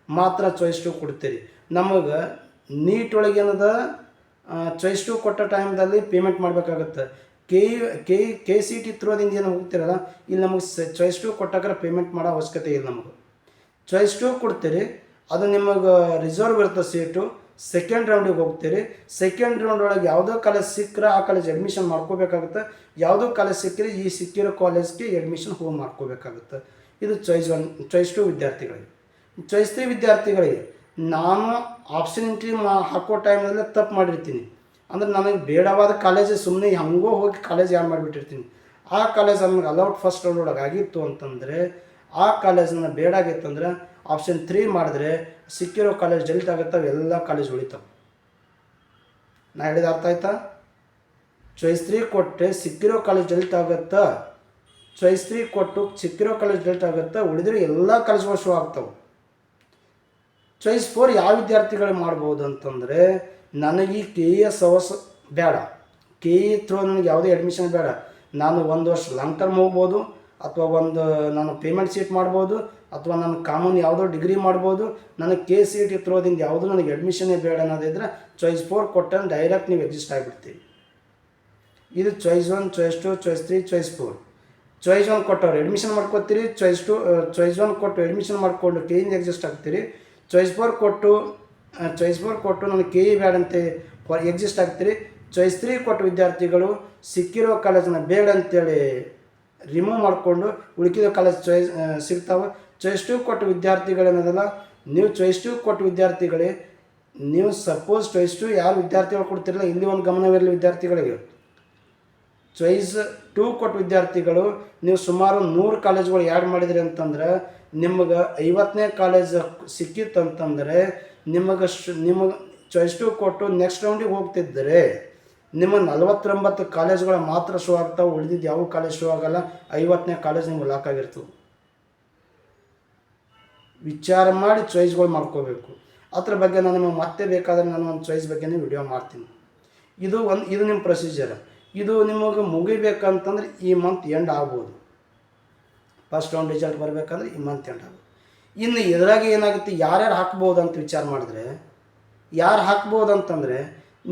ಮಾತ್ರ ಚಾಯ್ಸ್ 2 ಕೊಡ್ತೀರಿ. ನಮಗೆ ನೀಟ್ ಒಳಗೆ ಏನದ, ಚಾಯ್ಸ್ 2 ಕೊಟ್ಟ ಟೈಮ್ದಲ್ಲಿ ಪೇಮೆಂಟ್ ಮಾಡಬೇಕಾಗುತ್ತೆ. ಕೆ ಸಿ ಟಿ ಥ್ರೋದಿಂದ ಏನು ಹೋಗ್ತಿರಲ್ಲ, ಇಲ್ಲಿ ನಮಗೆ ಚಾಯ್ಸ್ 2 ಕೊಟ್ಟಾಗ ಪೇಮೆಂಟ್ ಮಾಡೋ ಅವಶ್ಯಕತೆ ಇಲ್ಲ. ನಮಗೆ ಚಾಯ್ಸ್ 2 ಕೊಡ್ತೀರಿ, ಅದು ನಿಮಗೆ ರಿಸರ್ವ್ ಇರುತ್ತೆ ಸೀಟು. ಸೆಕೆಂಡ್ ರೌಂಡಿಗೆ ಹೋಗ್ತೀರಿ, ಸೆಕೆಂಡ್ ರೌಂಡ್ ಒಳಗೆ ಯಾವುದೋ ಕಾಲೇಜ್ ಸಿಕ್ಕರೆ ಆ ಕಾಲೇಜ್ ಅಡ್ಮಿಷನ್ ಮಾಡ್ಕೋಬೇಕಾಗುತ್ತೆ, ಯಾವುದೋ ಕಾಲೇಜ್ ಸಿಕ್ಕರೆ ಈ ಸಿಕ್ಕಿರೋ ಕಾಲೇಜ್ಗೆ ಅಡ್ಮಿಷನ್ ಹೋಗಿ ಮಾಡ್ಕೋಬೇಕಾಗುತ್ತೆ. ಇದು ಚಾಯ್ಸ್ 2 ವಿದ್ಯಾರ್ಥಿಗಳಿಗೆ. ಚಾಯ್ಸ್ 3 ವಿದ್ಯಾರ್ಥಿಗಳಿಗೆ ನಾನು ಆಪ್ಷನ್ ಎಂಟ್ರಿ ಹಾಕೋ ಟೈಮಲ್ಲೇ ತಪ್ಪು ಮಾಡಿರ್ತೀನಿ, ಅಂದರೆ ನನಗೆ ಬೇಡವಾದ ಕಾಲೇಜ್ ಸುಮ್ಮನೆ ಹಂಗೋ ಹೋಗಿ ಕಾಲೇಜ್ ಯಾರು ಮಾಡಿಬಿಟ್ಟಿರ್ತೀನಿ. ಆ ಕಾಲೇಜ್ ನಮಗೆ ಅಲೌಟ್ ಫಸ್ಟ್ ರೌಂಡ್ ಒಳಗೆ ಆಗಿತ್ತು ಅಂತಂದರೆ, ಆ ಕಾಲೇಜ್ ನನಗೆ ಬೇಡಾಗಿತ್ತಂದ್ರೆ ಆಪ್ಷನ್ 3 ಮಾಡಿದ್ರೆ ಸಿಕ್ಕಿರೋ ಕಾಲೇಜ್ ಡೆಲಿಟ್ ಆಗುತ್ತವೆ, ಎಲ್ಲ ಕಾಲೇಜ್ ಉಳಿತಾವೆ. ನಾ ಹೇಳಿದ ಅರ್ಥ ಆಯ್ತಾ? ಚಾಯ್ಸ್ 3 ಕೊಟ್ಟರೆ ಸಿಕ್ಕಿರೋ ಕಾಲೇಜ್ ಡೆಲಿಟ್ ಆಗುತ್ತಾ, ಚಾಯ್ಸ್ 3 ಕೊಟ್ಟು ಸಿಕ್ಕಿರೋ ಕಾಲೇಜ್ ಡೆಲಿಟ್ ಆಗುತ್ತಾ, ಉಳಿದ್ರೆ ಎಲ್ಲ ಕಾಲೇಜ್ಗಳು ಶೋ ಆಗ್ತವೆ. ಚಾಯ್ಸ್ 4 ಯಾವ ವಿದ್ಯಾರ್ಥಿಗಳು ಮಾಡ್ಬೋದು ಅಂತಂದರೆ, ನನಗೆ ಈ KES ಅವರ್ಸ್ ಬೇಡ, KE ಥ್ರೂ ನನಗೆ ಯಾವುದೇ ಅಡ್ಮಿಷನ್ ಬೇಡ, ನಾನು 1 ವರ್ಷ ಲಾಂಗ್ ಟರ್ಮ್ ಹೋಗ್ಬೋದು, ಅಥವಾ ನಾನು ಪೇಮೆಂಟ್ ಸೀಟ್ ಮಾಡ್ಬೋದು, ಅಥವಾ ನಾನು ಕಾಮನ್ ಯಾವುದೋ ಡಿಗ್ರಿ ಮಾಡ್ಬೋದು, ನನಗೆ KCET ಥ್ರೋದಿಂದ ಯಾವುದೂ ನನಗೆ ಅಡ್ಮಿಷನ್ನೇ ಬೇಡ ಅನ್ನೋದಿದ್ರೆ ಚಾಯ್ಸ್ 4 ಕೊಟ್ಟರೆ ಡೈರೆಕ್ಟ್ ನೀವು ಎಕ್ಸಿಸ್ಟ್ ಆಗಿಬಿಡ್ತೀವಿ. ಇದು choice 1, choice 2, choice 3, choice 4. Choice 1 ಕೊಟ್ಟವ್ರು ಅಡ್ಮಿಷನ್ ಮಾಡ್ಕೋತೀರಿ, ಚಾಯ್ಸ್ 1 ಕೊಟ್ಟು ಅಡ್ಮಿಷನ್ ಮಾಡಿಕೊಂಡು KEಯಿಂದ ಎಕ್ಸಿಸ್ಟ್ ಆಗ್ತೀರಿ. ಚಾಯ್ಸ್ 4 ಕೊಟ್ಟು ನನಗೆ KE ಬೇಡ ಅಂತ ಎಕ್ಸಿಸ್ಟ್ ಆಗ್ತೀರಿ. ಚಾಯ್ಸ್ 3 ಕೊಟ್ಟು ವಿದ್ಯಾರ್ಥಿಗಳು ಸಿಕ್ಕಿರೋ ಕಾಲೇಜನ್ನ ಬೇಡ ಅಂತೇಳಿ ರಿಮೂವ್ ಮಾಡಿಕೊಂಡು ಉಳಿಕಿದ ಕಾಲೇಜ್ ಸಿಗ್ತಾವೆ. ಚಾಯ್ಸ್ 2 ಕೊಟ್ಟು ವಿದ್ಯಾರ್ಥಿಗಳೇನದಲ್ಲ, ನೀವು ಚಾಯ್ಸ್ 2 ಕೊಟ್ಟು ವಿದ್ಯಾರ್ಥಿಗಳೇ, ನೀವು ಸಪೋಸ್ ಚಾಯ್ಸ್ 2 ಯಾರು ವಿದ್ಯಾರ್ಥಿಗಳು ಕೊಡ್ತಿರಲ್ಲ, ಇಲ್ಲಿ ಒಂದು ಗಮನವಿರಲಿ ವಿದ್ಯಾರ್ಥಿಗಳಿಗೆ. ಚಾಯ್ಸ್ 2 ಕೊಟ್ಟು ವಿದ್ಯಾರ್ಥಿಗಳು ನೀವು ಸುಮಾರು 100 ಕಾಲೇಜ್ಗಳು ಆ್ಯಡ್ ಮಾಡಿದ್ರಿ ಅಂತಂದ್ರೆ, ನಿಮಗೆ 50ನೇ ಕಾಲೇಜ್ ಸಿಕ್ಕಿತ್ತಂತಂದರೆ ನಿಮಗೆ ಚಾಯ್ಸ್ 2 ಕೊಟ್ಟು ನೆಕ್ಸ್ಟ್ ರೌಂಡಿಗೆ ಹೋಗ್ತಿದ್ದರೆ ನಿಮ್ಮ 49 ಕಾಲೇಜ್ಗಳು ಮಾತ್ರ ಶೋ ಆಗ್ತಾವೆ, ಉಳಿದಿದ್ದು ಯಾವ ಕಾಲೇಜ್ ಶೋ ಆಗಲ್ಲ. 50ನೇ ಕಾಲೇಜ್ ನಿಮ್ಗೆ ಲಾಕ್ ಆಗಿರ್ತವೆ. ವಿಚಾರ ಮಾಡಿ ಚಾಯ್ಸ್ಗಳು ಮಾಡ್ಕೋಬೇಕು. ಅದ್ರ ಬಗ್ಗೆ ನಾನು ನಿಮಗೆ ಮತ್ತೆ ಬೇಕಾದರೆ ನಾನು ಒಂದು ಚಾಯ್ಸ್ ಬಗ್ಗೆನೇ ವಿಡಿಯೋ ಮಾಡ್ತೀನಿ. ಇದು ನಿಮ್ಮ ಪ್ರೊಸೀಜರ್. ಇದು ನಿಮಗೆ ಮುಗಿಬೇಕಂತಂದ್ರೆ ಈ ಮಂತ್ ಎಂಡ್ ಆಗ್ಬೋದು. ಫಸ್ಟ್ ರೌಂಡ್ ರಿಸಲ್ಟ್ ಬರಬೇಕಂದ್ರೆ ಈ ಮಂತ್ ಎಂಡ್ ಆಗ್ಬೋದು. ಇನ್ನು ಇದರಾಗ ಏನಾಗುತ್ತೆ, ಯಾರ್ಯಾರು ಹಾಕ್ಬೋದು ಅಂತ ವಿಚಾರ ಮಾಡಿದ್ರೆ, ಯಾರು ಹಾಕ್ಬೋದು ಅಂತಂದರೆ,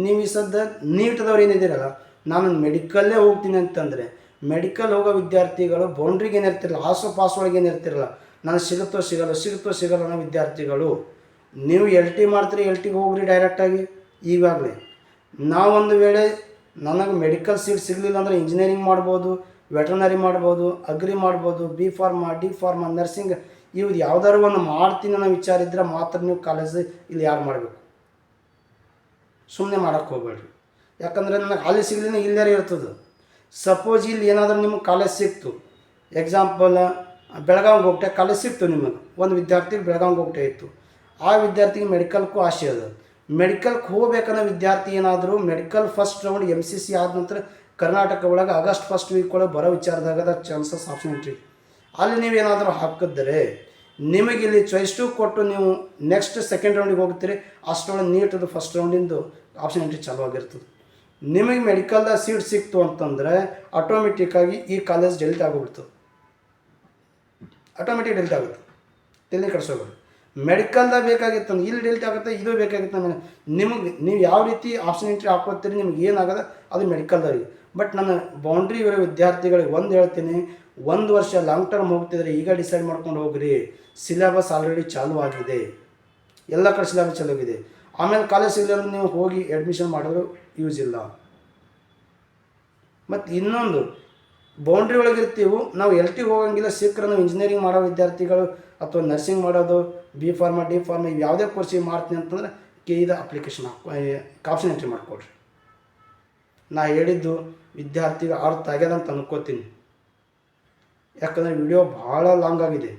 ನೀವು ಈ ಸದ್ಯ ನೀಟ್ದವ್ರು ಏನಿದ್ದೀರಲ್ಲ, ನಾನು ಮೆಡಿಕಲ್ಲೇ ಹೋಗ್ತೀನಿ ಅಂತಂದರೆ, ಮೆಡಿಕಲ್ ಹೋಗೋ ವಿದ್ಯಾರ್ಥಿಗಳು ಬೌಂಡ್ರಿಗೆ ಏನಿರ್ತಿರಲ್ಲ, ಆಸು ಒಳಗೆ ಏನಿರ್ತಿರಲ್ಲ, ನನಗೆ ಸಿಗುತ್ತೋ ಸಿಗಲ್ಲ ಅನ್ನೋ ವಿದ್ಯಾರ್ಥಿಗಳು, ನೀವು LT ಮಾಡ್ತೀರಿ, LTಗೆ ಹೋಗ್ರಿ ಡೈರೆಕ್ಟಾಗಿ. ಈಗಾಗಲೇ ನಾವೊಂದು ವೇಳೆ ನನಗೆ ಮೆಡಿಕಲ್ ಸೀಟ್ ಸಿಗಲಿಲ್ಲ ಅಂದರೆ ಇಂಜಿನಿಯರಿಂಗ್ ಮಾಡ್ಬೋದು, ವೆಟರ್ನರಿ ಮಾಡ್ಬೋದು, ಅಗ್ರಿ ಮಾಡ್ಬೋದು, B pharma, D pharma, nursing, ಇವು ಯಾವ್ದಾದ್ರು ಒಂದು ಮಾಡ್ತೀನಿ ಅನ್ನೋ ವಿಚಾರ ಇದ್ದರೆ ಮಾತ್ರ ನೀವು ಕಾಲೇಜ್ ಇಲ್ಲಿ ಯಾರು ಮಾಡಬೇಕು. ಸುಮ್ಮನೆ ಮಾಡೋಕ್ಕೆ ಹೋಗ್ಬೇಡ್ರಿ. ಯಾಕಂದರೆ ನನಗೆ ಕಾಲೇಜ್ ಸಿಗಲಿನ ಇಲ್ಲೇ ಇರ್ತದೆ. ಸಪೋಸ್ ಇಲ್ಲಿ ಏನಾದರೂ ನಿಮಗೆ ಕಾಲೇಜ್ ಸಿಕ್ತು, ಎಕ್ಸಾಂಪಲ್ ಬೆಳಗಾವಿಗೆ ಹೋಗ್ಟೆ ಕಾಲೇಜ್ ಸಿಕ್ತು ನಿಮಗೆ, ಒಂದು ವಿದ್ಯಾರ್ಥಿಗೆ ಬೆಳಗಾವಿಗೆ ಹೋಗ್ಟೆ ಇತ್ತು, ಆ ವಿದ್ಯಾರ್ಥಿಗೆ ಮೆಡಿಕಲ್ಗೂ ಆಸೆ ಅದ. ಮೆಡಿಕಲ್ಗೆ ಹೋಗ್ಬೇಕನ್ನೋ ವಿದ್ಯಾರ್ಥಿ ಏನಾದರೂ ಮೆಡಿಕಲ್ ಫಸ್ಟ್ ರೌಂಡ್ MCC ಆದ ನಂತರ ಕರ್ನಾಟಕ ಒಳಗೆ ಆಗಸ್ಟ್ ಫಸ್ಟ್ ವೀಕ್ ಒಳಗೆ ಬರೋ ವಿಚಾರದಾಗ ಚಾನ್ಸಸ್ ಆಪ್ಷನ್ ಎಂಟ್ರಿ ಅಲ್ಲಿ ನೀವೇನಾದರೂ ಹಾಕಿದ್ರೆ ನಿಮಗೆ ಇಲ್ಲಿ ಚಾಯ್ಸ್ 2 ಕೊಟ್ಟು ನೀವು ನೆಕ್ಸ್ಟ್ ಸೆಕೆಂಡ್ ರೌಂಡಿಗೆ ಹೋಗ್ತೀರಿ. ಅಷ್ಟರೊಳಗೆ ನೀಟದು ಫಸ್ಟ್ ರೌಂಡಿಂದು ಆಪ್ಷನ್ ಎಂಟ್ರಿ ಚಾಲೂ ಆಗಿರ್ತದೆ. ನಿಮಗೆ ಮೆಡಿಕಲ್ದಾಗ ಸೀಟ್ ಸಿಕ್ತು ಅಂತಂದರೆ ಆಟೋಮೆಟಿಕ್ಕಾಗಿ ಈ ಕಾಲೇಜ್ ಡೆಲಿಟ್ ಆಗೋಗ್ಬಿಡ್ತದೆ. ಆಟೋಮೆಟಿಕ್ ಡೆಲಿಟ್ ಆಗುತ್ತೆ, ತಲೆ ಕೆಡಿಸೋಬೇಡಿ. ಮೆಡಿಕಲ್ದಾಗ ಬೇಕಾಗಿತ್ತು ಇಲ್ಲಿ ಡೆಲಿಟ್ ಆಗುತ್ತೆ, ಇದು ಬೇಕಾಗಿತ್ತು ಅಂದರೆ ನಿಮಗೆ ನೀವು ಯಾವ ರೀತಿ ಆಪ್ಷನ್ ಎಂಟ್ರಿ ಹಾಕೋತೀರಿ ನಿಮ್ಗೆ ಏನಾಗೋದು ಅದು ಮೆಡಿಕಲ್ದವ್ರಿಗೆ. ಬಟ್ ನಾನು ಬೌಂಡ್ರಿ ಇರೋ ವಿದ್ಯಾರ್ಥಿಗಳಿಗೆ ಒಂದು ಹೇಳ್ತೀನಿ, 1 ವರ್ಷ ಲಾಂಗ್ ಟರ್ಮ್ ಹೋಗ್ತಿದ್ರೆ ಈಗ ಡಿಸೈಡ್ ಮಾಡ್ಕೊಂಡು ಹೋಗ್ರಿ. ಸಿಲೆಬಸ್ ಆಲ್ರೆಡಿ ಚಾಲೂ ಆಗಿದೆ, ಎಲ್ಲ ಕಡೆ ಸಿಲೆಬಸ್ ಚಾಲೂ ಆಗಿದೆ. ಆಮೇಲೆ ಕಾಲೇಜ್ ಸಿಗಲಿಲ್ಲ ನೀವು ಹೋಗಿ ಅಡ್ಮಿಷನ್ ಮಾಡೋದು ಯೂಸ್ ಇಲ್ಲ. ಮತ್ತು ಇನ್ನೊಂದು ಬೌಂಡ್ರಿ ಒಳಗಿರ್ತೀವಿ ನಾವು LT ಹೋಗೋಂಗಿಲ್ಲ. ಸಿಕ್ಕರೆ ನಾವು ಇಂಜಿನಿಯರಿಂಗ್ ಮಾಡೋ ವಿದ್ಯಾರ್ಥಿಗಳು ಅಥವಾ ನರ್ಸಿಂಗ್ ಮಾಡೋದು B ಫಾರ್ಮ D ಫಾರ್ಮ ಇವು ಯಾವುದೇ ಕೋರ್ಸಿಗೆ ಮಾಡ್ತೀನಿ ಅಂತಂದರೆ KEದ ಅಪ್ಲಿಕೇಶನ್ ಆಪ್ಷನ್ ಎಂಟ್ರಿ ಮಾಡಿಕೊಡ್ರಿ. ನಾ ಹೇಳಿದ್ದು ವಿದ್ಯಾರ್ಥಿಗೆ ಅರ್ಥ ಆಗ್ಯದ ಅಂತ ಅನ್ಕೋತೀನಿ. ಯಾಕಂದರೆ ವಿಡಿಯೋ ಭಾಳ ಲಾಂಗ್ ಆಗಿದೆ.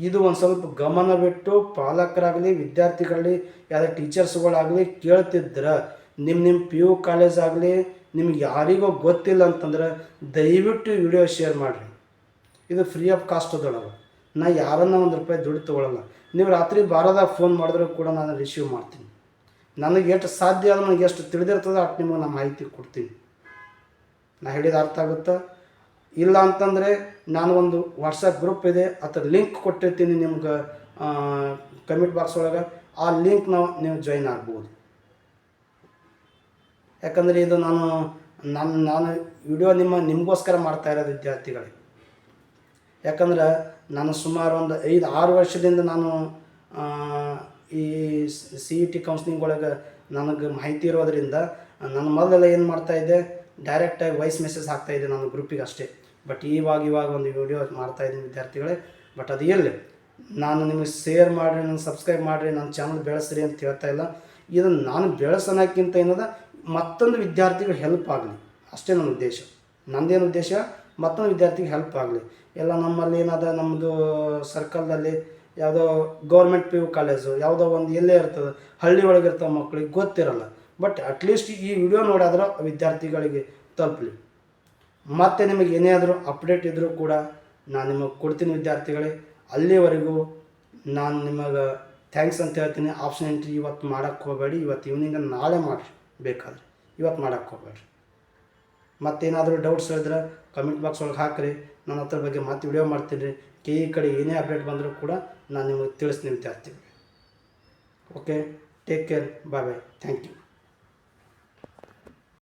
ಇದು ಒಂದು ಸ್ವಲ್ಪ ಗಮನ ಬಿಟ್ಟು ಪಾಲಕರಾಗಲಿ ವಿದ್ಯಾರ್ಥಿಗಳಲ್ಲಿ ಯಾವುದೇ ಟೀಚರ್ಸ್ಗಳಾಗಲಿ ಕೇಳ್ತಿದ್ರೆ ನಿಮ್ಮ PU ಕಾಲೇಜ್ ಆಗಲಿ ನಿಮ್ಗೆ ಯಾರಿಗೋ ಗೊತ್ತಿಲ್ಲ ಅಂತಂದ್ರೆ ದಯವಿಟ್ಟು ವಿಡಿಯೋ ಶೇರ್ ಮಾಡಿರಿ. ಇದು ಫ್ರೀ ಆಫ್ ಕಾಸ್ಟ್ ಅದೊಳಗೆ. ನಾ ಯಾರನ್ನ ₹1 ದುಡ್ಡು ತೊಗೊಳ್ಳಲ್ಲ. ನೀವು ರಾತ್ರಿ ಬಾರದಾಗ ಫೋನ್ ಮಾಡಿದ್ರೂ ಕೂಡ ನಾನು ರಿಸೀವ್ ಮಾಡ್ತೀನಿ. ನನಗೆ ಎಷ್ಟು ಸಾಧ್ಯ ಆದ ನನಗೆ ಎಷ್ಟು ತಿಳಿದಿರ್ತದೆ ಅಷ್ಟು ನಿಮಗೆ ನಾನು ಮಾಹಿತಿ ಕೊಡ್ತೀನಿ. ನಾ ಹೇಳಿದ ಅರ್ಥ ಆಗುತ್ತಾ? ಇಲ್ಲ ಅಂತಂದರೆ ನಾನು ಒಂದು ವಾಟ್ಸಪ್ ಗ್ರೂಪ್ ಇದೆ, ಅದರ ಲಿಂಕ್ ಕೊಟ್ಟಿರ್ತೀನಿ ನಿಮ್ಗೆ ಕಮೆಂಟ್ ಬಾಕ್ಸ್ ಒಳಗೆ. ಆ ಲಿಂಕ್ ನೀವು ಜಾಯಿನ್ ಆಗ್ಬೋದು. ಯಾಕಂದರೆ ಇದು ನಾನು ವಿಡಿಯೋ ನಿಮಗೋಸ್ಕರ ಮಾಡ್ತಾ ಇರೋದು ವಿದ್ಯಾರ್ಥಿಗಳಿಗೆ. ಯಾಕಂದ್ರೆ ನಾನು ಸುಮಾರು ಒಂದು 5-6 ವರ್ಷದಿಂದ ನಾನು ಈ CET ಕೌನ್ಸಿಲಿಂಗ್ ಒಳಗೆ ನನಗೆ ಮಾಹಿತಿ ಇರೋದರಿಂದ ನಾನು ಮೊದಲೆಲ್ಲ ಏನು ಮಾಡ್ತಾಯಿದ್ದೆ, ಡೈರೆಕ್ಟಾಗಿ ವಾಯ್ಸ್ ಮೆಸೇಜ್ ಹಾಕ್ತಾಯಿದ್ದೆ ನಾನು ಗ್ರೂಪಿಗೆ ಅಷ್ಟೇ. ಬಟ್ ಇವಾಗ ಒಂದು ವಿಡಿಯೋ ಮಾಡ್ತಾಯಿದ್ದೀನಿ ವಿದ್ಯಾರ್ಥಿಗಳೇ. ಬಟ್ ಅದು ಎಲ್ಲಿ ನಾನು ನಿಮಗೆ ಶೇರ್ ಮಾಡಿರಿ, ನಾನು ಸಬ್ಸ್ಕ್ರೈಬ್ ಮಾಡಿರಿ, ನನ್ನ ಚಾನಲ್ ಬೆಳೆಸ್ರಿ ಅಂತ ಹೇಳ್ತಾ ಇಲ್ಲ. ಇದನ್ನು ನಾನು ಬೆಳೆಸೋಣಕ್ಕಿಂತ ಏನದ ಮತ್ತೊಂದು ವಿದ್ಯಾರ್ಥಿಗಳಿಗೆ ಹೆಲ್ಪ್ ಆಗಲಿ ಅಷ್ಟೇ ನನ್ನ ಉದ್ದೇಶ. ನಂದೇನು ಉದ್ದೇಶ, ಮತ್ತೊಂದು ವಿದ್ಯಾರ್ಥಿಗೆ ಹೆಲ್ಪ್ ಆಗಲಿ. ಎಲ್ಲ ನಮ್ಮಲ್ಲಿ ಏನದ ನಮ್ಮದು ಸರ್ಕಲ್ದಲ್ಲಿ ಯಾವುದೋ ಗೌರ್ಮೆಂಟ್ PU ಕಾಲೇಜು ಯಾವುದೋ ಒಂದು ಎಲ್ಲೇ ಇರ್ತದೆ, ಹಳ್ಳಿ ಒಳಗಿರ್ತವೆ, ಮಕ್ಕಳಿಗೆ ಗೊತ್ತಿರಲ್ಲ. ಬಟ್ ಅಟ್ಲೀಸ್ಟ್ ಈ ವಿಡಿಯೋ ನೋಡಾದ್ರೆ ವಿದ್ಯಾರ್ಥಿಗಳಿಗೆ ತಲುಪಲಿ. ಮತ್ತು ನಿಮಗೆ ಏನೇ ಆದರೂ ಅಪ್ಡೇಟ್ ಇದ್ದರೂ ಕೂಡ ನಾನು ನಿಮಗೆ ಕೊಡ್ತೀನಿ ವಿದ್ಯಾರ್ಥಿಗಳೇ. ಅಲ್ಲಿವರೆಗೂ ನಾನು ನಿಮಗೆ ಥ್ಯಾಂಕ್ಸ್ ಅಂತ ಹೇಳ್ತೀನಿ. ಆಪ್ಷನ್ ಎಂಟ್ರಿ ಇವತ್ತು ಮಾಡೋಕ್ಕೆ ಹೋಗಬೇಡಿ, ಇವತ್ತು ಈವ್ನಿಂಗ್ ನಾಳೆ ಮಾಡಿರಿ ಬೇಕಾದ್ರೆ, ಇವತ್ತು ಮಾಡೋಕ್ಕೆ ಹೋಗಬೇಡ್ರಿ. ಮತ್ತೇನಾದರೂ ಡೌಟ್ಸ್ ಹೇಳಿದ್ರೆ ಕಮೆಂಟ್ ಬಾಕ್ಸ್ ಒಳಗೆ ಹಾಕಿರಿ, ನಾನು ಅದ್ರ ಬಗ್ಗೆ ಮತ್ತೆ ವಿಡಿಯೋ ಮಾಡ್ತೀನಿ. KE ಕಡೆ ಏನೇ ಅಪ್ಡೇಟ್ ಬಂದರೂ ಕೂಡ ನಾನು ನಿಮಗೆ ತಿಳಿಸ್ತೀನಿ ವಿದ್ಯಾರ್ಥಿಗಳು. Okay, take care, bye bye, thank you.